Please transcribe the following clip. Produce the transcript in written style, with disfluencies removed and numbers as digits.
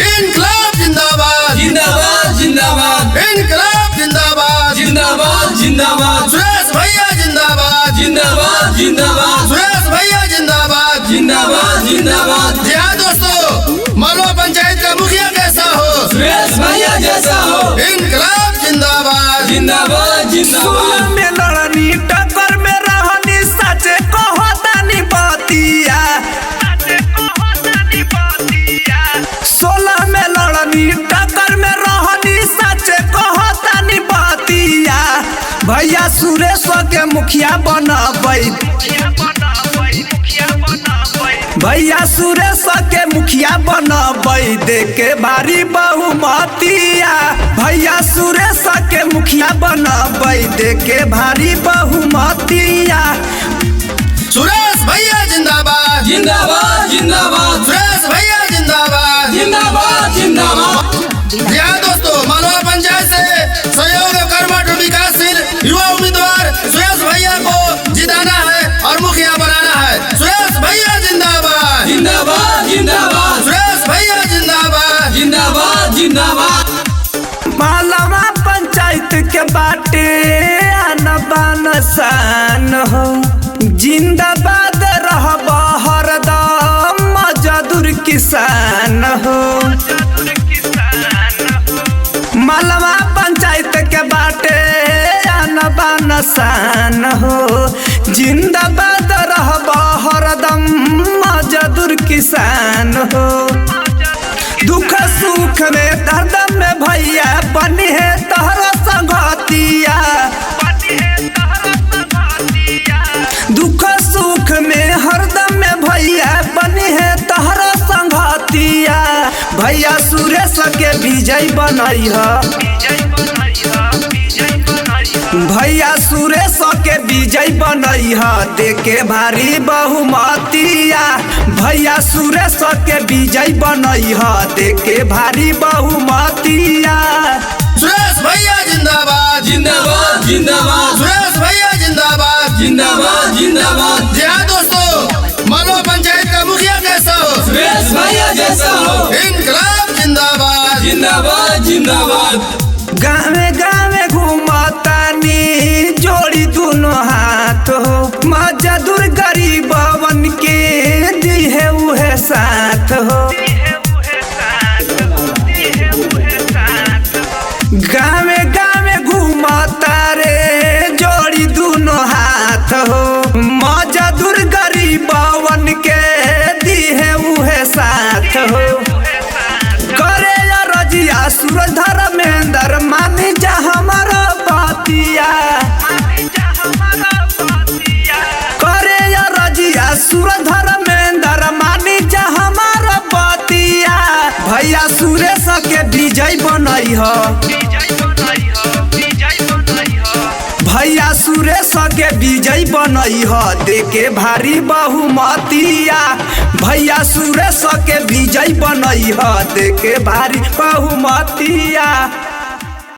इनकलाब जिंदाबाद जिंदाबाद जिंदाबाद इनकलाब जिंदाबाद जिंदाबाद जिंदाबाद सुरेश भैया जिंदाबाद जिंदाबाद जिंदाबाद सुरेश भैया जिंदाबाद जिंदाबाद जिंदाबाद। जी हाँ दोस्तों, मालवा पंचायत का मुखिया कैसा हो? सुरेश भैया जैसा हो। इनकलाब जिंदाबाद जिंदाबाद जिंदाबाद। में लड़नी टक्कर में रहनी सचे कहतानी बतिया 16 में लड़नी टक्कर में रहनी सचे कहतानी बतिया भैया सुरेश के मुखिया बनबै भैया सुरेश के मुखिया बनबै देके भारी बहुमतिया भैया सुरेश के मुखिया बनबै देके भारी बहुमतिया। सुरेश भैया जिंदाबाद जिंदाबाद जिंदाबाद। सुरेश भैया जिंदाबाद जिंदाबाद जिंदाबाद। जी हाँ दोस्तों, मालवा पंचायत से सहयोग कर्मठ विकासशील युवा उम्मीदवार सुरेश भैया को जिताना है और मुखिया बनाना है। सुरेश भैया जिंदाबाद जिंदाबाद जिंदाबाद। सुरेश भैया जिंदाबाद जिंदाबाद जिंदाबाद। मालवा पंचायत के बाटे आन शान हो जिंदाबाद रहब हरदम मजदूर किसान हो। मालवा पंचायत के बाटे आन शान हो जिंदाबाद रहब हरदम मजदूर किसान हो। दुख सुख में दर्द में भैया बनी है तहरा संगतिया दुख सुख में हरदम में भैया बनी है तहरा संगतिया भैया सुरेश के विजय बनई भैया सुरेश के विजय बनई देके भारी बहुमतिया भैया सुरेश के विजय बनई देके भारी बहुमतिया। सुरेश भैया जिंदाबाद जिंदाबाद जिंदाबाद। सुरेश भैया जिंदाबाद जिंदाबाद जिंदाबाद। जी हाँ दोस्तों, मालवा पंचायत का मुखिया कैसा हो? सुरेश भैया जैसा हो। इनकलाब जिंदाबाद जिंदाबाद जिंदाबाद। गावे गावे घूमतानी जोड़ी दोनों हाथ हो मजदूर गरीबवन के दी है उहे साथ हो। गावे गावे घूमता रे जोड़ी दोनों हाथ हो मजदूर गरीबवन के दी है उहे साथ हो। करे रजिया सूरज धर्मेंद्र मानी जा हमारा बतिया करे रजिया सूरज धर्मेंद्र मानी जा हमारा बतिया भैया सुरेश के विजय बनई भैया सुरेश के विजय बनई देके भारी बहुमतिया भैया सुरेश के विजय बनई देके भारी बहुमतिया।